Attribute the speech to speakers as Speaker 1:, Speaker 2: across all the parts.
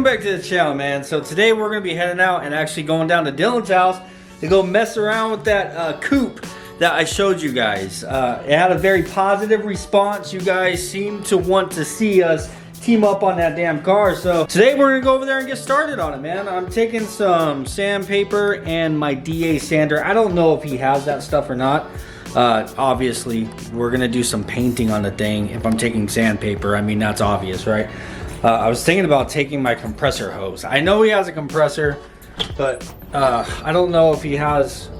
Speaker 1: back to the channel, man. So today we're gonna be heading out and actually going down to Dylan's house to go mess around with that coupe that I showed you guys. It had a very positive response. You guys seem to want to see us team up on that damn car. So today we're gonna go over there and get started on it, man. I'm taking some sandpaper and my DA sander. I don't know if he has that stuff or not. Obviously we're gonna do some painting on the thing. If I'm taking sandpaper, I mean, that's obvious, right? I was thinking about taking my compressor hose. I know he has a compressor, but I don't know if he has,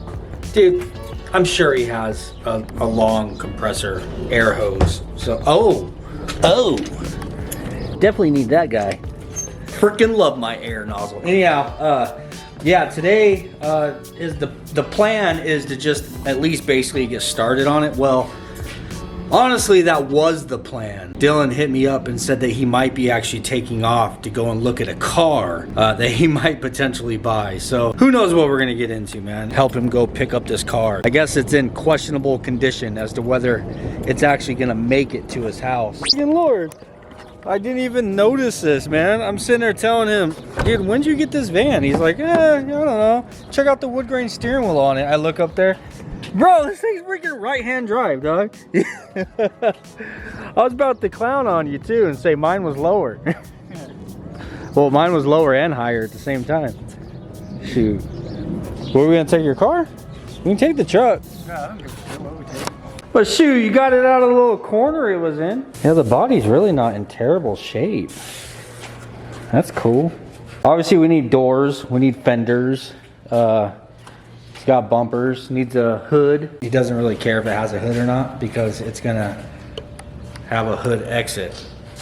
Speaker 1: dude, I'm sure he has a long compressor air hose. So, oh, definitely need that guy. Freaking love my air nozzle. Anyhow, yeah, today is the plan is to just at least basically get started on it. Well, honestly, that was the plan. Dylan hit me up and said that he might be actually taking off to go and look at a car that he might potentially buy. So who knows what we're gonna get into, man. Help him go pick up this car. I guess it's in questionable condition as to whether it's actually gonna make it to his house. Good Lord, I didn't even notice this, man. I'm sitting there telling him, dude, when did you get this van? He's like, I don't know. Check out the wood grain steering wheel on it. I look up there. Bro, this thing's freaking right-hand drive, dog. I was about to clown on you too and say mine was lower. Well, mine was lower and higher at the same time. Shoot. Where are we gonna take your car? We can take the truck.
Speaker 2: No, I don't give a shit what we take.
Speaker 1: But shoot, you got it out of the little corner it was in. Yeah, the body's really not in terrible shape. That's cool. Obviously, we need doors. We need fenders. It's got bumpers. Needs a hood. He doesn't really care if it has a hood or not because it's gonna have a hood exit.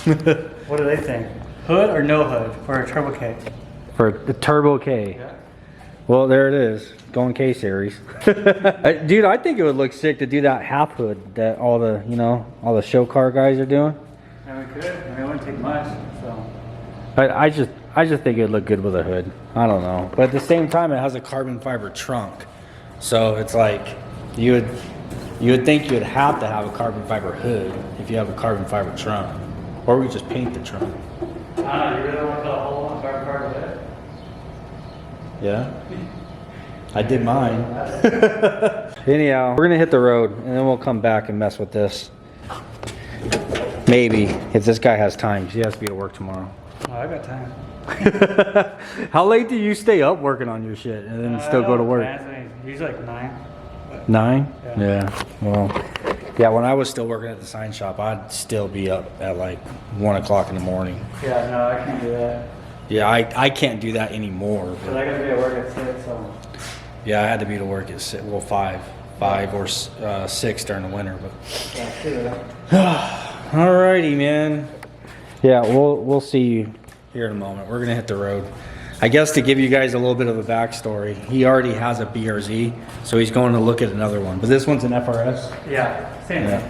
Speaker 2: What do they think? Hood or no hood for a Turbo K?
Speaker 1: For the Turbo K.
Speaker 2: Yeah.
Speaker 1: Well, there it is. Going K series. Dude, I think it would look sick to do that half hood that all the, you know, all the show car guys are doing.
Speaker 2: Yeah, we could. I mean, it wouldn't take much, so.
Speaker 1: I just think it'd look good with a hood. I don't know. But at the same time, it has a carbon fiber trunk. So it's like, you would think you'd have to have a carbon fiber hood if you have a carbon fiber trunk. Or we just paint the trunk.
Speaker 2: I don't know, you really want to put a hole in the carbon fiber hood?
Speaker 1: Yeah. I did mine. Anyhow, we're gonna hit the road and then we'll come back and mess with this. Maybe, if this guy has time. He has to be at work tomorrow.
Speaker 2: Oh, I got time.
Speaker 1: How late do you stay up working on your shit and then still go to work?
Speaker 2: Usually like 9.
Speaker 1: 9?
Speaker 2: Yeah.
Speaker 1: Yeah. Well, yeah, when I was still working at the sign shop, I'd still be up at like 1 o'clock in the morning.
Speaker 2: Yeah, no, I can't do that.
Speaker 1: Yeah, I can't do that anymore.
Speaker 2: Because I gotta be at work at 6, so.
Speaker 1: Yeah, I had to be to work at 6, well, 5 or 6 during the winter. But
Speaker 2: Yeah,
Speaker 1: alrighty, man. Yeah, we'll see you here in a moment. We're gonna hit the road. I guess to give you guys a little bit of a backstory, he already has a BRZ, so he's going to look at another one. But this one's an FRS.
Speaker 2: Yeah, same thing.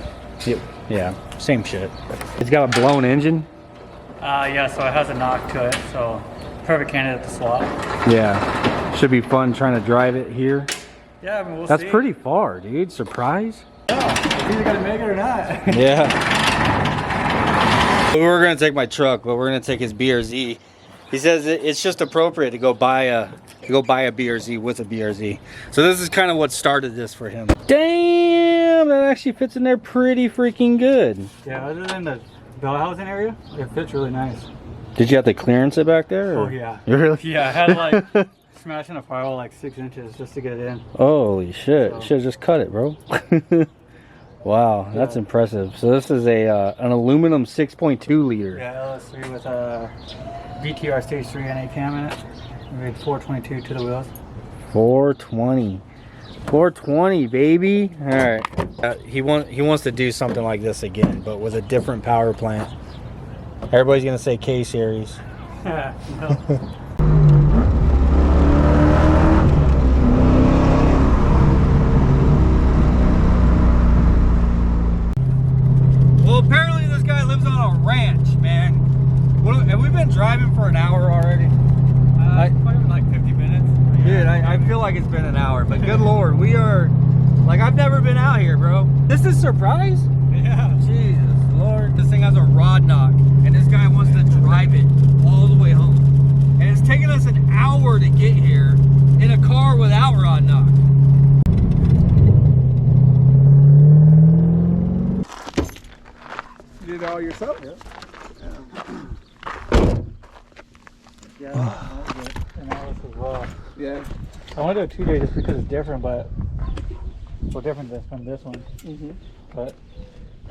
Speaker 1: Yep. Yeah, same shit. It's got a blown engine.
Speaker 2: Yeah, so it has a knock to it, so perfect candidate to swap.
Speaker 1: Yeah, should be fun trying to drive it here.
Speaker 2: Yeah, I mean, we'll
Speaker 1: That's
Speaker 2: see.
Speaker 1: pretty far, dude. Surprise.
Speaker 2: Yeah, it's either gonna make it or not.
Speaker 1: Yeah. We were gonna take my truck, but we're gonna take his BRZ. He says it's just appropriate to go buy a BRZ with a BRZ. So this is kind of what started this for him. Damn, that actually fits in there pretty freaking good.
Speaker 2: Yeah, other than the bell housing area, it fits really nice.
Speaker 1: Did you have to clearance it back there? Or?
Speaker 2: Oh yeah.
Speaker 1: Really?
Speaker 2: Yeah, I had like smashing a firewall like 6 inches just to get it in.
Speaker 1: Holy shit!
Speaker 2: So.
Speaker 1: Should have just cut it, bro. Wow, that's impressive. So this is an aluminum 6.2 liter.
Speaker 2: Yeah, LS3 with a VTR Stage 3 NA cam in it. We made 422 to the wheels.
Speaker 1: 420, baby. All right. He wants to do something like this again, but with a different power plant. Everybody's gonna say K series.
Speaker 2: No.
Speaker 1: Well, apparently this guy lives on a ranch, man. Have we been driving for an hour already?
Speaker 2: Probably like 50 minutes.
Speaker 1: Dude, I feel like it's been an hour, but good Lord, we are, like, I've never been out here, bro. This is a surprise?
Speaker 2: Yeah.
Speaker 1: Jesus Lord. This thing has a rod knock, and this guy wants to drive it all the way home. taking us an hour to get here in a car without rod knock.
Speaker 3: You did it all yourself?
Speaker 2: Yeah. Yeah, that was good. And that was as well.
Speaker 3: Yeah.
Speaker 2: I want to do a 2 day just because it's different, but well, different from this one. But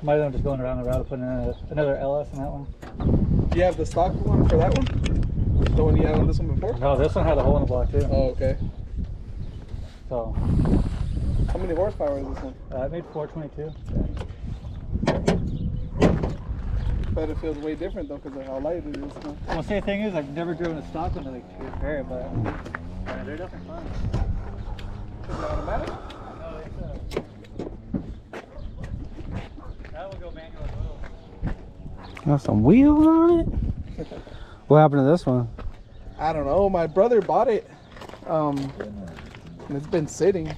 Speaker 2: might as well just going around the route, putting in another LS in that one.
Speaker 3: Do you have the stock one for that one? The one you had on this one before?
Speaker 2: No, this one had a hole in the block too.
Speaker 3: Oh, okay.
Speaker 2: So.
Speaker 3: How many horsepower is this one?
Speaker 2: It made 422.
Speaker 3: But it feels way different though because of how light it is. Huh?
Speaker 2: Well, see, the thing is, I've never driven a stock one to like compare it, but they're definitely fun.
Speaker 3: Is it automatic?
Speaker 2: No, it's that will go manual as well.
Speaker 1: Got some wheels on it. What happened to this one?
Speaker 3: I don't know. My brother bought it. And it's been sitting.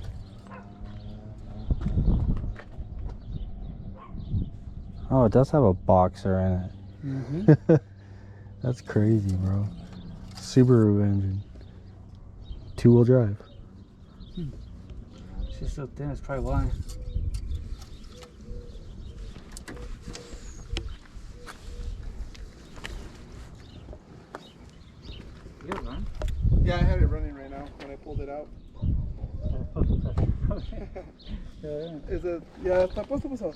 Speaker 1: Oh, it does have a boxer in it. That's crazy, bro. Subaru engine. 2-wheel drive.
Speaker 2: She's so thin, it's probably why. You got it running?
Speaker 3: Yeah, I had it running right now when I pulled it out. Is it? Yeah, está puesto, puesto.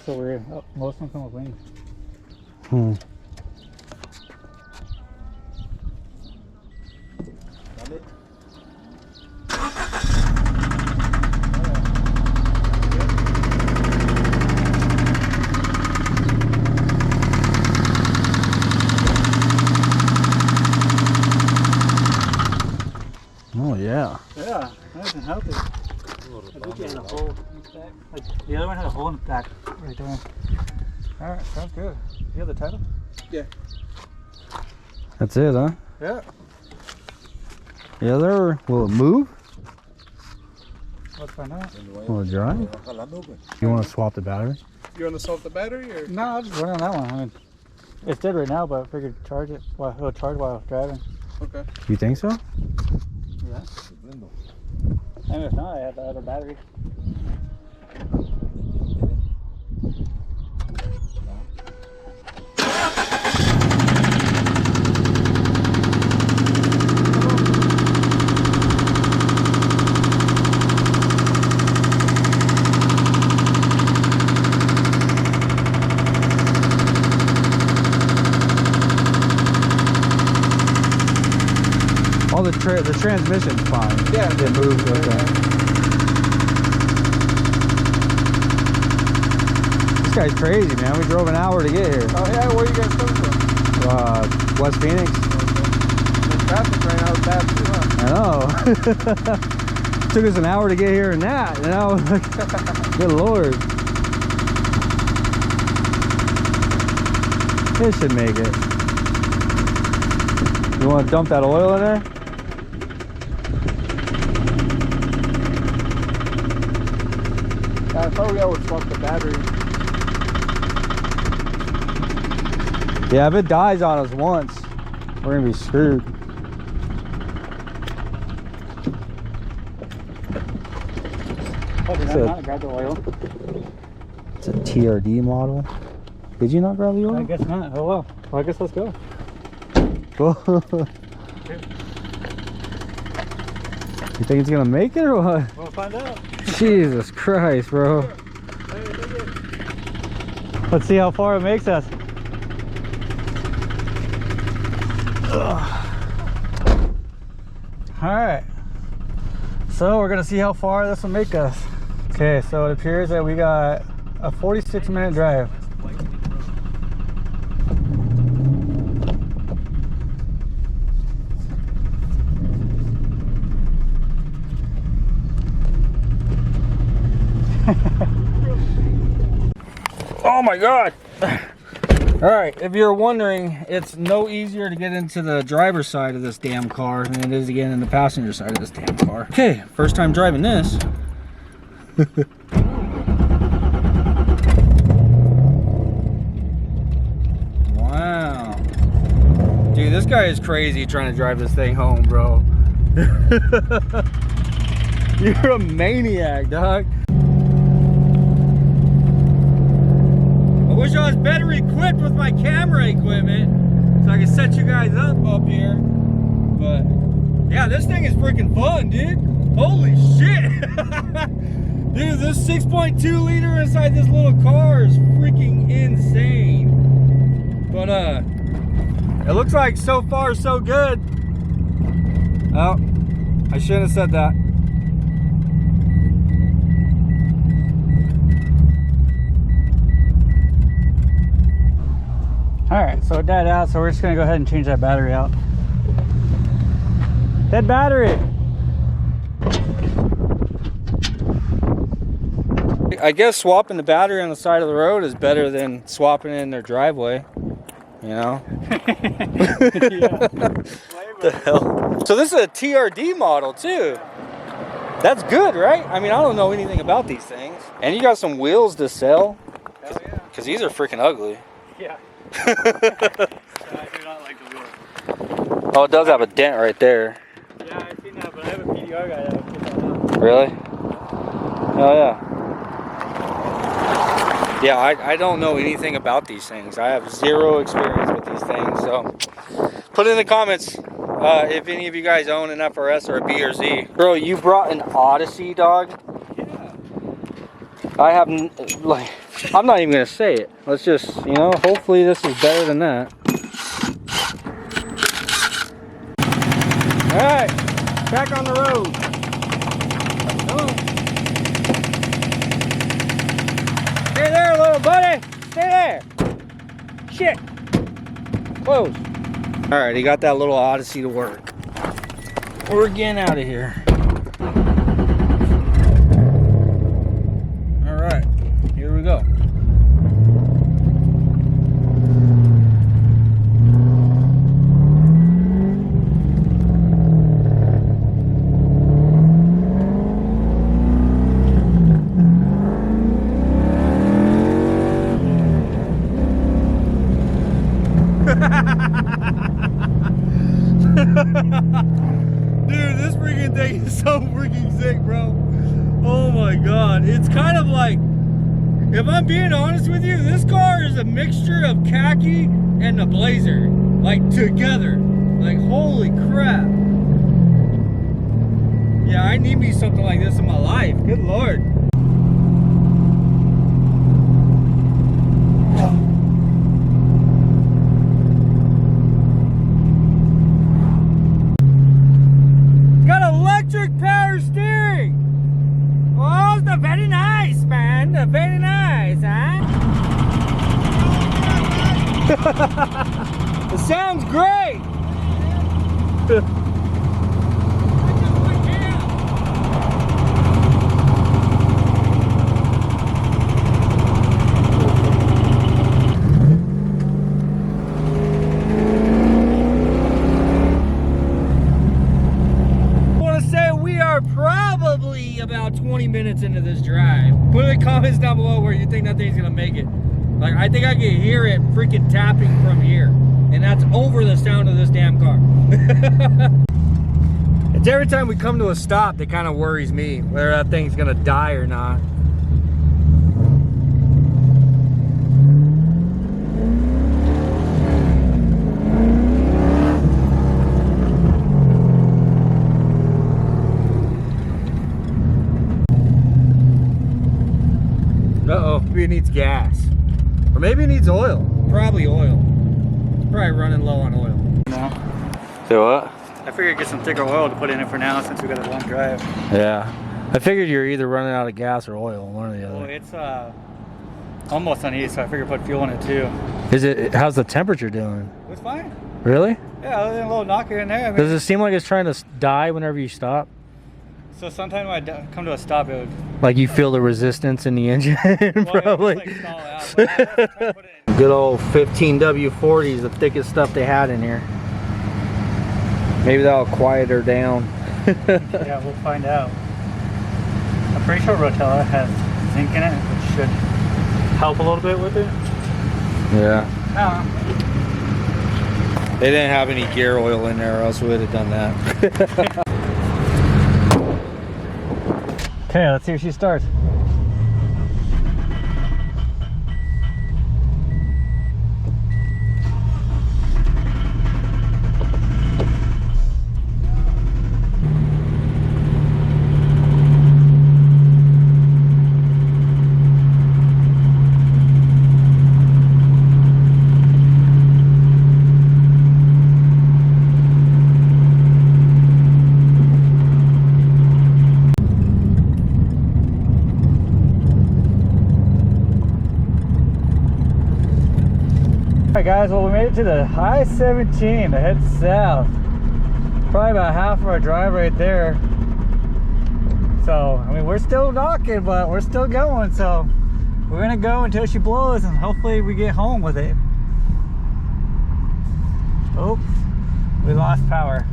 Speaker 2: So weird. Oh, most of them come with wings.
Speaker 1: Oh, yeah.
Speaker 2: Yeah, nice and healthy. I think it had a hole in the back. Like, the other one had a hole in the back right there. Alright, sounds good. You have the title?
Speaker 3: Yeah.
Speaker 1: That's it, huh?
Speaker 2: Yeah.
Speaker 1: Yeah, there. Will it move?
Speaker 2: Let's find out.
Speaker 1: Will it drive? You want to swap the battery?
Speaker 3: You want to swap the battery or?
Speaker 2: No, I'll just run on that one. I mean, it's dead right now, but I figured charge it. Well, it'll charge while I was driving.
Speaker 3: Okay.
Speaker 1: You think so?
Speaker 2: Yeah. I mean, if not, I have the other battery.
Speaker 1: Oh, the transmission's fine.
Speaker 3: Yeah.
Speaker 1: It moves. Okay. This guy's crazy, man. We drove an hour to get here.
Speaker 3: Oh yeah, where are you guys coming from?
Speaker 1: West Phoenix.
Speaker 3: The traffic right now is bad too, huh?
Speaker 1: I know. Took us an hour to get here and that. You know, good lord. It should make it. You want to dump that oil in there?
Speaker 3: I thought we would swap the battery.
Speaker 1: Yeah, if it dies on us once, we're gonna be screwed.
Speaker 2: Oh, did I not grab the oil?
Speaker 1: It's a TRD model. Did you not grab the oil?
Speaker 2: I guess not. Oh well. Well, I guess let's go.
Speaker 1: You think it's gonna make it or what?
Speaker 2: We'll find out.
Speaker 1: Jesus Christ, bro.
Speaker 2: Let's see how far it makes us. Alright. So we're gonna see how far this will make us. Okay, so it appears that we got a 46-minute drive.
Speaker 1: Oh my god. All right, if you're wondering, it's no easier to get into the driver's side of this damn car than it is to get in the passenger side of this damn car. Okay, first time driving this. guy is crazy trying to drive this thing home, bro. You're a maniac, dog. I wish I was better equipped with my camera equipment so I could set you guys up here. But yeah, this thing is freaking fun, dude. Holy shit. Dude, this 6.2 liter inside this little car is freaking insane. But it looks like so far so good. Oh, I shouldn't have said that.
Speaker 2: Alright, so it died out, so we're just gonna go ahead and change that battery out. Dead battery!
Speaker 1: I guess swapping the battery on the side of the road is better than swapping it in their driveway. You know? The hell? So this is a TRD model too. That's good, right? I mean, I don't know anything about these things. And you got some wheels to sell.
Speaker 2: Hell yeah.
Speaker 1: Because these are freaking ugly.
Speaker 2: Yeah. I do not like the wheels.
Speaker 1: Oh, it does have a dent right there.
Speaker 2: Yeah, I've seen that, but I have a PDR guy that would put that out.
Speaker 1: Really? Oh yeah. Yeah, I don't know anything about these things. I have zero experience with these things. So put in the comments if any of you guys own an FRS or a B or Z. Bro, you brought an Odyssey, dog?
Speaker 2: Yeah.
Speaker 1: I have, like, I'm not even gonna say it. Let's just, you know, hopefully this is better than that. All right, back on the road. Come on. Stay there, little buddy. Stay there. Shit. Close. All right, he got that little Odyssey to work. We're getting out of here. All right, here we go. Dude, this freaking thing is so freaking sick, bro. Oh my god. It's kind of like, if I'm being honest with you, this car is a mixture of khaki and a Blazer. Like, together. Like, holy crap. Yeah, I need me something like this in my life. Good lord. Electric power steering. Oh, it's very nice, man. Very nice, huh? It sounds great. Probably about 20 minutes into this drive. Put in the comments down below where you think that thing's gonna make it. Like, I think I can hear it freaking tapping from here, and that's over the sound of this damn car. It's every time we come to a stop that kind of worries me, whether that thing's gonna die or not. Uh-oh, maybe it needs gas. Or maybe it needs oil. Probably oil. It's probably running low on oil.
Speaker 2: No.
Speaker 1: So what?
Speaker 2: I figured get some thicker oil to put in it for now since we got a long drive.
Speaker 1: Yeah. I figured you're either running out of gas or oil, one or the other.
Speaker 2: Well, it's almost on E, so I figured put fuel in it too.
Speaker 1: Is it, how's the temperature doing?
Speaker 2: It's fine.
Speaker 1: Really?
Speaker 2: Yeah, other than a little knock here and there. I mean,
Speaker 1: Does it seem like it's trying to die whenever you stop?
Speaker 2: so sometimes when I come to a stop, it would...
Speaker 1: Like you feel the resistance in the engine, probably.
Speaker 2: It would just, like, stall out. But I was trying to put it in.
Speaker 1: Good old 15W40 is the thickest stuff they had in here. Maybe that'll quiet her down.
Speaker 2: Yeah, we'll find out. I'm pretty sure Rotella has zinc in it, which should help a little bit with it.
Speaker 1: Yeah. They didn't have any gear oil in there, or else we would have done that.
Speaker 2: Okay, let's see if she starts. Alright guys, well we made it to the I-17 to head south. Probably about half of our drive right there. So, I mean, we're still knocking, but we're still going. So, we're gonna go until she blows and hopefully we get home with it. Oh, we lost power.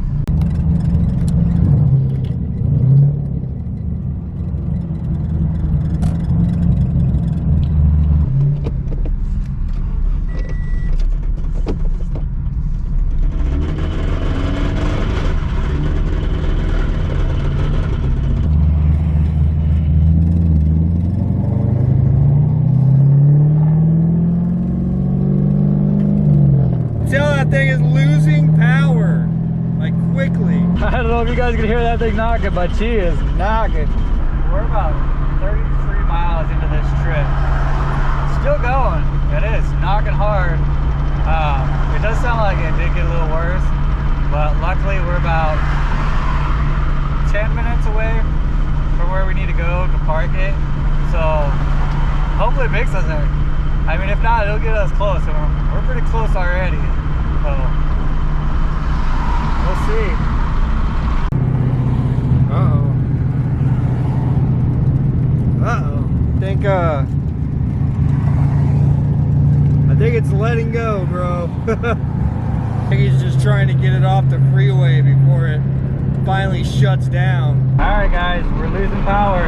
Speaker 1: Thing is losing power, like quickly.
Speaker 2: I don't know if you guys can hear that thing knocking, but she is knocking. We're about 33 miles into this trip. Still going. It is knocking hard. It does sound like it did get a little worse, but luckily we're about 10 minutes away from where we need to go to park it. So hopefully it makes us there. I mean, if not, it'll get us close. And we're pretty close already. So we'll see.
Speaker 1: I think it's letting go, bro. I think he's just trying to get it off the freeway before it finally shuts down.
Speaker 2: Alright guys, we're losing power.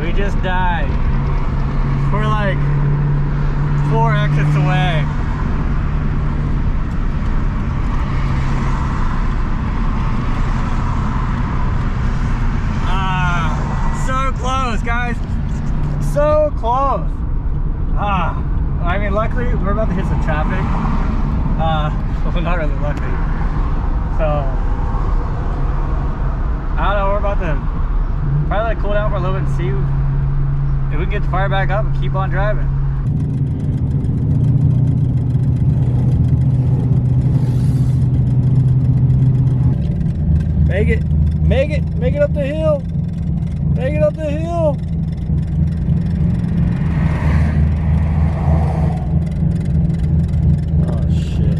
Speaker 2: We just died. We're like 4 exits away. So close, guys. So close. I mean, luckily we're about to hit some traffic. Well, not really luckily. So I don't know. We're about to probably like cool down for a little bit and see if we can get the fire back up and keep on driving.
Speaker 1: Make it up the hill. Make it up the hill. Oh shit.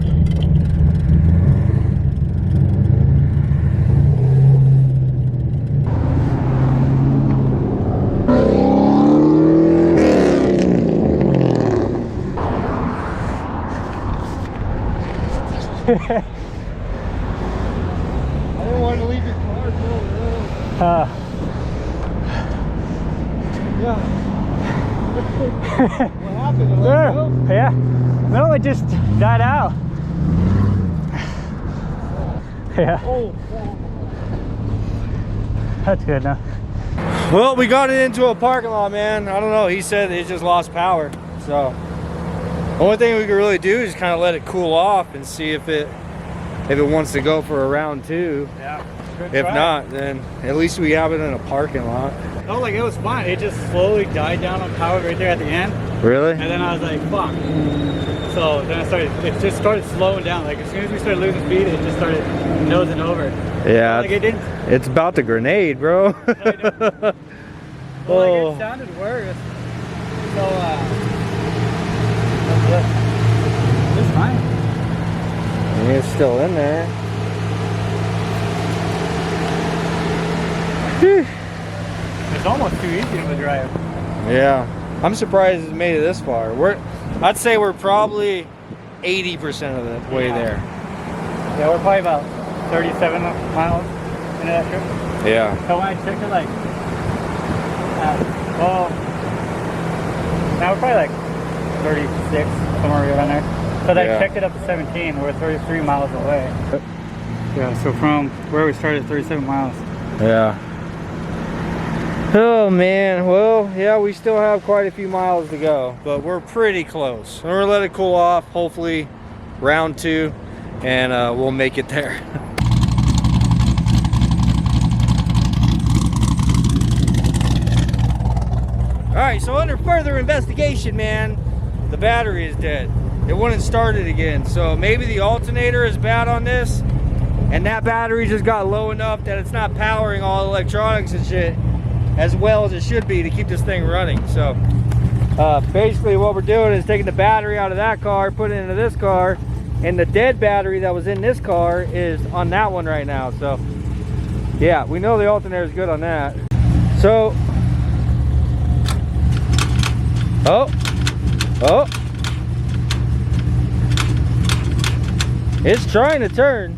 Speaker 1: I didn't want to leave your car still. Yeah. What happened? Did it let go?
Speaker 2: Yeah. No, it just died out. Yeah.
Speaker 1: Oh.
Speaker 2: That's good now.
Speaker 1: Well, we got it into a parking lot, man. I don't know. He said it just lost power. So the only thing we can really do is kind of let it cool off and see if it wants to go for a round 2.
Speaker 2: Yeah.
Speaker 1: If not, then at least we have it in a parking lot.
Speaker 2: Oh, like it was fine. It just slowly died down on power right there at the end.
Speaker 1: Really?
Speaker 2: And then I was like, fuck. So then it just started slowing down. Like as soon as we started losing speed, it just started nosing over.
Speaker 1: Yeah.
Speaker 2: Like it didn't.
Speaker 1: It's about to grenade, bro.
Speaker 2: Well, like it sounded worse. So it's fine.
Speaker 1: It's still in there.
Speaker 2: It's almost too easy of a drive.
Speaker 1: Yeah, I'm surprised it's made it this far. I'd say we're probably 80% of the way there.
Speaker 2: Yeah, we're probably about 37 miles into that trip.
Speaker 1: Yeah.
Speaker 2: So when I checked it, like, well, now we're probably like 36, somewhere around there. So they
Speaker 3: Yeah.
Speaker 2: checked it up to 17. We're 33 miles away. Yeah, so from where we started, 37 miles.
Speaker 1: Yeah. Oh man, well, yeah, we still have quite a few miles to go, but we're pretty close. We're gonna let it cool off, hopefully round 2, and we'll make it there. All right, so under further investigation, man, the battery is dead. It wouldn't start it again, so maybe the alternator is bad on this, and that battery just got low enough that it's not powering all the electronics and shit as well as it should be to keep this thing running. So basically what we're doing is taking the battery out of that car, putting it into this car, and the dead battery that was in this car is on that one right now. So yeah, we know the alternator is good on that. So oh it's trying to turn.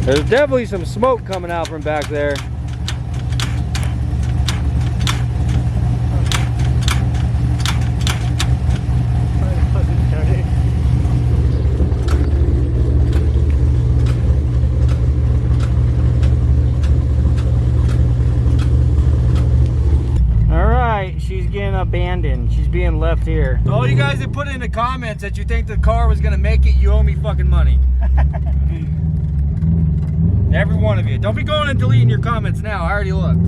Speaker 1: There's definitely some smoke coming out from back there. Alright, she's getting abandoned. She's being left here. So all you guys that put in the comments that you think the car was gonna make it, you owe me fucking money. Every one of you. Don't be going and deleting your comments now. I already looked.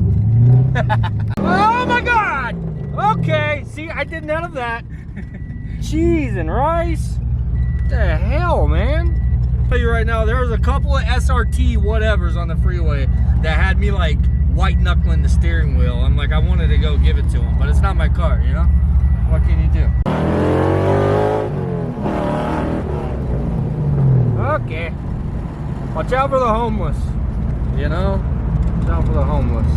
Speaker 1: Oh my god! Okay, see, I did none of that. Cheese and rice? What the hell, man? I'll tell you right now, there was a couple of SRT whatevers on the freeway that had me like white knuckling the steering wheel. I'm like, I wanted to go give it to them, but it's not my car, you know? What can you do? Okay. Watch out for the homeless, you know? Watch out for the homeless.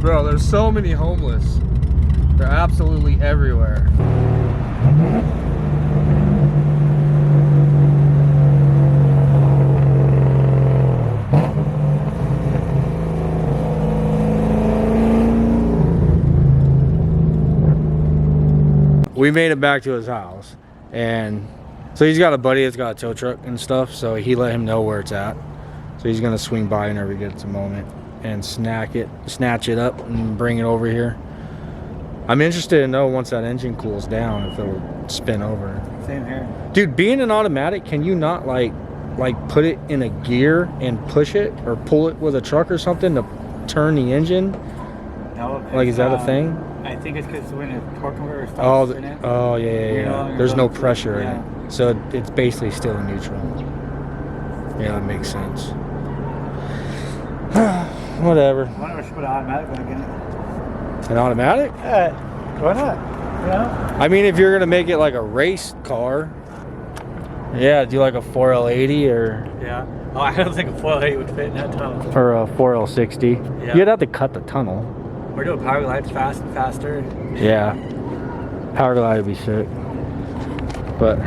Speaker 1: Bro, there's so many homeless. They're absolutely everywhere. We made it back to his house, and so he's got a buddy that's got a tow truck and stuff, so he let him know where it's at. So he's gonna swing by whenever he gets a moment and snatch it up and bring it over here. I'm interested to know once that engine cools down if it'll spin over.
Speaker 2: Same here.
Speaker 1: Dude, being an automatic, can you not like put it in a gear and push it or pull it with a truck or something to turn the engine?
Speaker 2: No,
Speaker 1: Like, is that a thing?
Speaker 2: I think it's because when a torque converter stops
Speaker 1: Oh,
Speaker 2: spinning,
Speaker 1: oh yeah. There's no pressure in
Speaker 2: yeah.
Speaker 1: it. So it's basically still in neutral. Yeah, that makes sense. Whatever.
Speaker 2: I wonder if we should put an automatic one again.
Speaker 1: An automatic?
Speaker 2: Why not? Yeah.
Speaker 1: I mean, if you're gonna make it like a race car, yeah, do like a 4L80 or
Speaker 2: Yeah. Oh, I don't think a 480 would fit in that tunnel.
Speaker 1: or a 4L60.
Speaker 2: Yeah.
Speaker 1: You'd have to cut the tunnel.
Speaker 2: We're doing power lights fast and faster.
Speaker 1: Yeah, power glide would be sick. But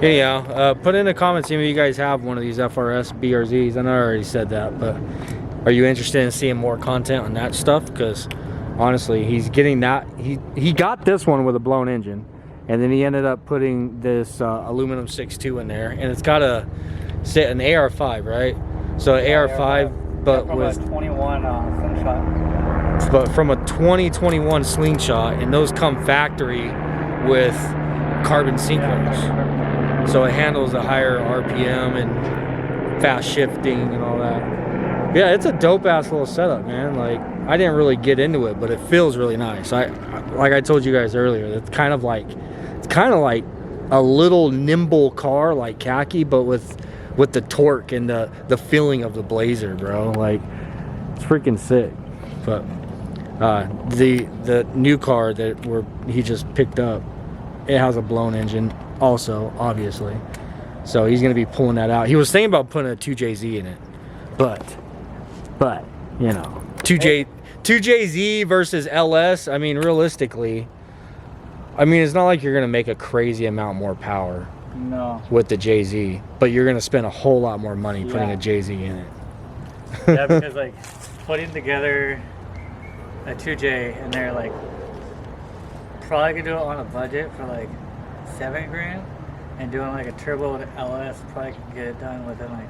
Speaker 1: anyhow, put in the comments if you guys have one of these FRS BRZs. I know I already said that, but are you interested in seeing more content on that stuff? Because honestly, he's getting that. He got this one with a blown engine, and then he ended up putting this aluminum 6.2 in there, and it's got an AR5, right? So AR5, but
Speaker 2: from
Speaker 1: with
Speaker 2: a 21 slingshot.
Speaker 1: But from a 2021 slingshot, and those come factory with carbon synchros, so it handles a higher RPM and fast shifting and all that. Yeah, it's a dope ass little setup, man. Like, I didn't really get into it, but it feels really nice. Like I told you guys earlier, it's kind of like a little nimble car like khaki, but with the torque and the feeling of the Blazer, bro. Like, it's freaking sick. But the new car that he just picked up, it has a blown engine also, obviously. So he's gonna be pulling that out. He was thinking about putting a 2JZ in it, but you know, 2JZ versus LS. I mean, realistically, it's not like you're gonna make a crazy amount more power.
Speaker 2: No.
Speaker 1: With the JZ, but you're gonna spend a whole lot more money putting a JZ in it.
Speaker 2: Yeah, because like putting together a 2J, and they're like probably could do it on a budget for like $7 grand, and doing like a turbo with LS probably could get it done within like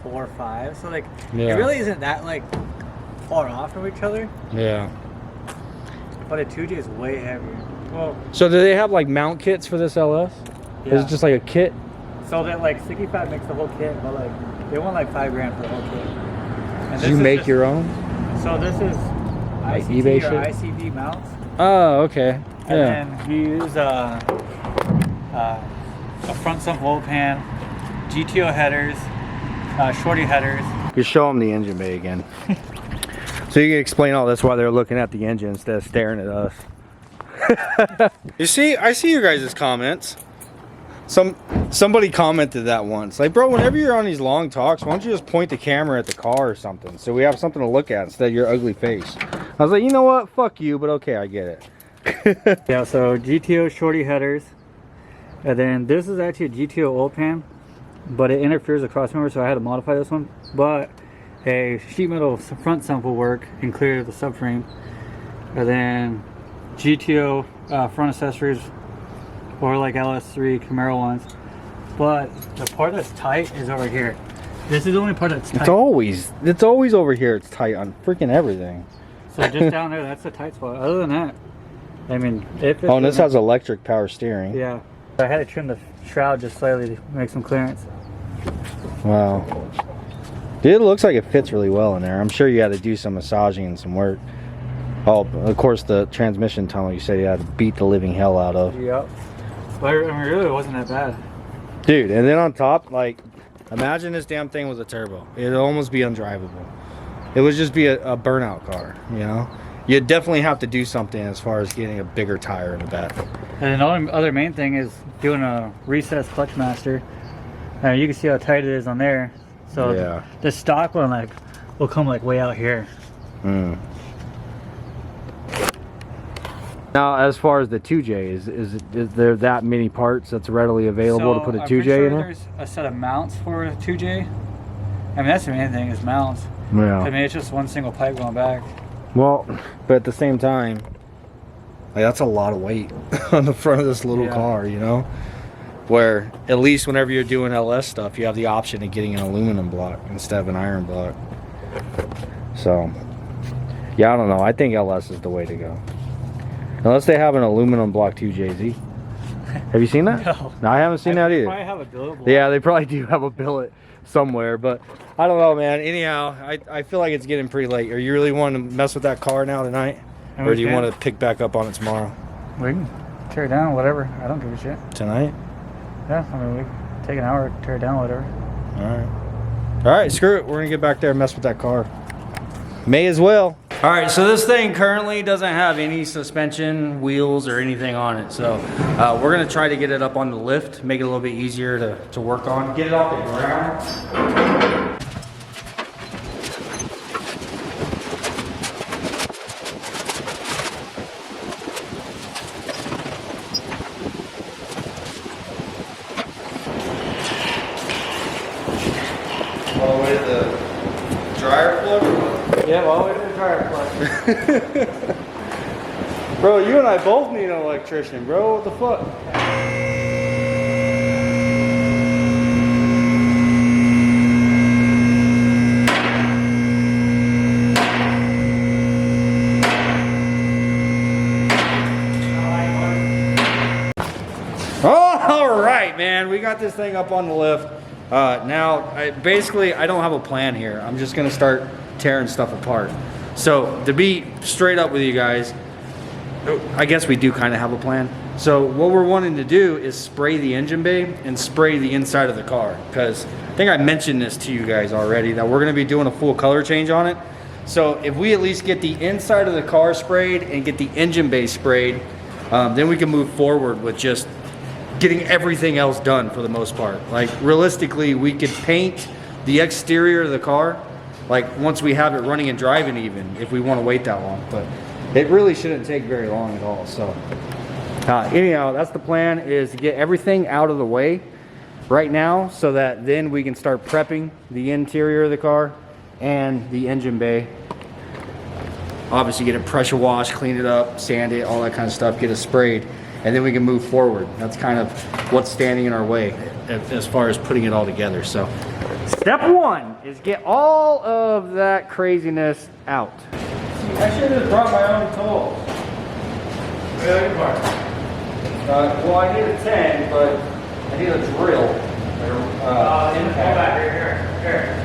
Speaker 2: 4 or 5. So like it really isn't that like far off from each other.
Speaker 1: Yeah.
Speaker 2: But a 2J is way heavier. Well,
Speaker 1: so do they have like mount kits for this LS?
Speaker 2: Yeah.
Speaker 1: Is it just like a kit?
Speaker 2: So that like 65 makes the whole kit, but like they want like $5 grand for the whole kit. And
Speaker 1: Do you make your own?
Speaker 2: So this is
Speaker 1: Like
Speaker 2: ICT
Speaker 1: eBay
Speaker 2: or
Speaker 1: shit?
Speaker 2: ICD mounts.
Speaker 1: Oh, okay.
Speaker 2: And
Speaker 1: Yeah.
Speaker 2: then you use a front sump oil pan, GTO headers, shorty headers.
Speaker 1: You show them the engine bay again. So you can explain all this while they're looking at the engine instead of staring at us. You see, I see your guys' comments. Somebody commented that once. Like, bro, whenever you're on these long talks, why don't you just point the camera at the car or something so we have something to look at instead of your ugly face. I was like, you know what? Fuck you, but okay, I get it.
Speaker 2: Yeah, so GTO shorty headers. And then this is actually a GTO oil pan, but it interferes with crossmember, so I had to modify this one. But a sheet metal front sump will work and clear the subframe. And then GTO front accessories, or like LS3 Camaro ones. But the part that's tight is over here. This is the only part that's tight.
Speaker 1: It's always over here. It's tight on freaking everything.
Speaker 2: So just down there, that's the tight spot. Other than that, I mean, if it's
Speaker 1: Oh, and this has electric power steering.
Speaker 2: yeah. I had to trim the shroud just slightly to make some clearance.
Speaker 1: Wow. Dude, it looks like it fits really well in there. I'm sure you had to do some massaging and some work. Oh, of course, the transmission tunnel you said you had to beat the living hell out of.
Speaker 2: Yep. But I mean, really, it wasn't that bad.
Speaker 1: Dude, and then on top, like, imagine this damn thing was a turbo. It'd almost be undrivable. It would just be a burnout car, you know? You'd definitely have to do something as far as getting a bigger tire in the back.
Speaker 2: And the other main thing is doing a recessed clutch master. You can see how tight it is on there. So
Speaker 1: yeah.
Speaker 2: the stock one like will come like way out here.
Speaker 1: Mm. Now, as far as the 2J, is there that many parts that's readily available to put a 2J in there?
Speaker 2: There's a set of mounts for a 2J. I mean, that's the main thing is mounts.
Speaker 1: Yeah.
Speaker 2: I mean, it's just one single pipe going back.
Speaker 1: Well, but at the same time, like, that's a lot of weight on the front of this little car, you know? Where at least whenever you're doing LS stuff, you have the option of getting an aluminum block instead of an iron block. So, yeah, I don't know. I think LS is the way to go. Unless they have an aluminum block 2JZ. Have you seen that? No, I haven't seen that either.
Speaker 2: They probably have a billet block.
Speaker 1: Yeah, they probably do have a billet somewhere, but I don't know, man. Anyhow, I feel like it's getting pretty late. Are you really wanting to mess with that car now tonight? Or do you want to pick back up on it tomorrow?
Speaker 2: We can tear it down, whatever. I don't give a shit.
Speaker 1: Tonight?
Speaker 2: Yeah, I mean, we can take an hour, tear it down, whatever.
Speaker 1: All right, screw it. We're gonna get back there and mess with that car. May as well. All right, so this thing currently doesn't have any suspension, wheels, or anything on it. So we're gonna try to get it up on the lift, make it a little bit easier to work on. Get it off the ground. All the way to the dryer plug?
Speaker 2: Yeah, all the way to the dryer plug.
Speaker 1: Bro, you and I both need an electrician, bro. What the fuck? All right, man. We got this thing up on the lift. Now, I don't have a plan here. I'm just gonna start tearing stuff apart. So to be straight up with you guys, I guess we do kind of have a plan. So what we're wanting to do is spray the engine bay and spray the inside of the car, because I think I mentioned this to you guys already that we're gonna be doing a full color change on it. So if we at least get the inside of the car sprayed and get the engine bay sprayed, then we can move forward with just getting everything else done for the most part. Like realistically, we could paint the exterior of the car, like once we have it running and driving even, if we want to wait that long. But it really shouldn't take very long at all. So anyhow, that's the plan, is to get everything out of the way right now so that then we can start prepping the interior of the car and the engine bay. Obviously get it pressure washed, clean it up, sand it, all that kind of stuff, get it sprayed, and then we can move forward. That's kind of what's standing in our way as far as putting it all together. So step one is get all of that craziness out. I should have brought my own tools. Well, I need a 10, but I need a drill. Impact. Here.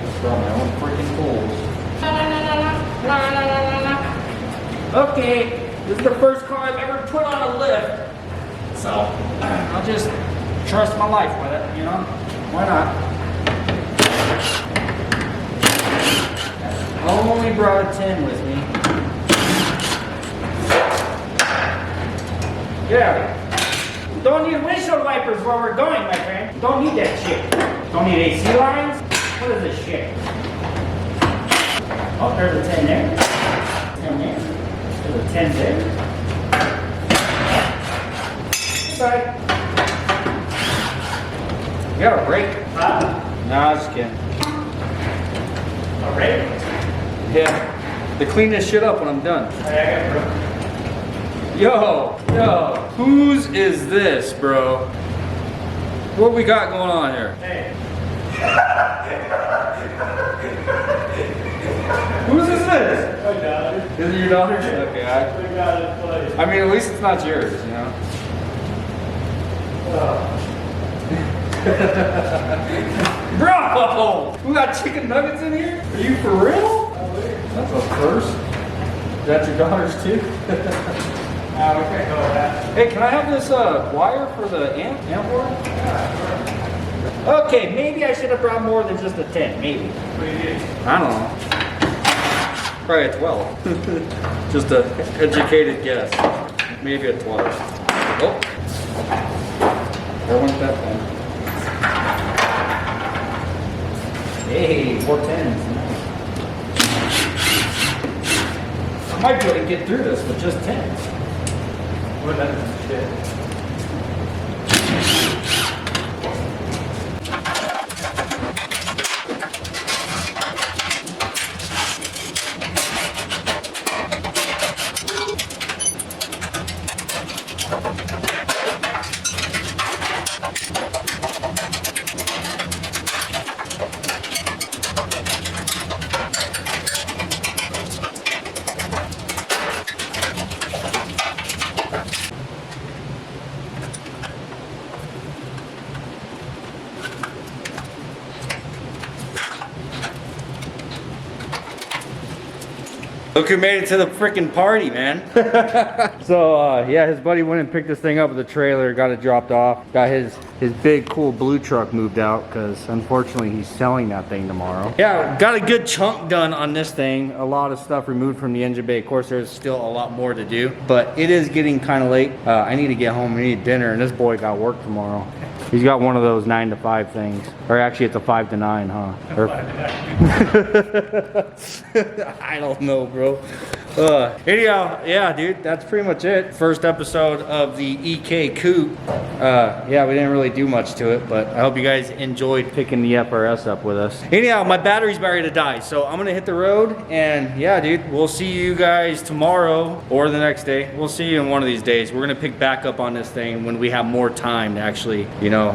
Speaker 1: Just brought my own freaking tools. Okay, this is the first car I've ever put on a lift, so I'll just trust my life with it, you know? Why not? I only brought a 10 with me. Yeah. Don't need windshield wipers where we're going, my friend. Don't need that shit. Don't need AC lines. What is this shit? Oh, there's a 10 there. 10 there. There's a 10 there. Goodbye. You got a brake? No, I'm just kidding. A brake? Yeah. To clean this shit up when I'm done. I got broke. Yo, whose is this, bro? What we got going on here? Hey. Whose is this? My daughter. Is it your daughter's? Okay, I mean, at least it's not yours, you know? Bro! We got chicken nuggets in here? Are you for real? That's a first. Is that your daughter's too? We can't go with that. Hey, can I have this wire for the amp wire? Yeah. Okay, maybe I should have brought more than just a 10, maybe. What do you need? I don't know. Probably a 12. Just an educated guess. Maybe a 12. Oh. There went that one. Hey, 4 10s. I might be able to get through this with just 10s. What that shit? Look who made it to the freaking party, man. So, yeah, his buddy went and picked this thing up with the trailer, got it dropped off, got his big, cool blue truck moved out, because unfortunately he's selling that thing tomorrow. Yeah, got a good chunk done on this thing. A lot of stuff removed from the engine bay. Of course, there's still a lot more to do, but it is getting kind of late. I need to get home, I need dinner, and this boy got work tomorrow. He's got one of those 9 to 5 things. Or actually, it's a 5 to 9, huh? Or I don't know, bro. Anyhow, yeah, dude, that's pretty much it. First episode of the EK Coupe. Yeah, we didn't really do much to it, but I hope you guys enjoyed picking the FRS up with us. Anyhow, my battery's about ready to die, so I'm gonna hit the road, and yeah, dude, we'll see you guys tomorrow or the next day. We'll see you in one of these days. We're gonna pick back up on this thing when we have more time to actually, you know,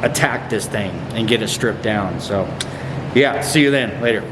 Speaker 1: attack this thing and get it stripped down. So, yeah, see you then. Later.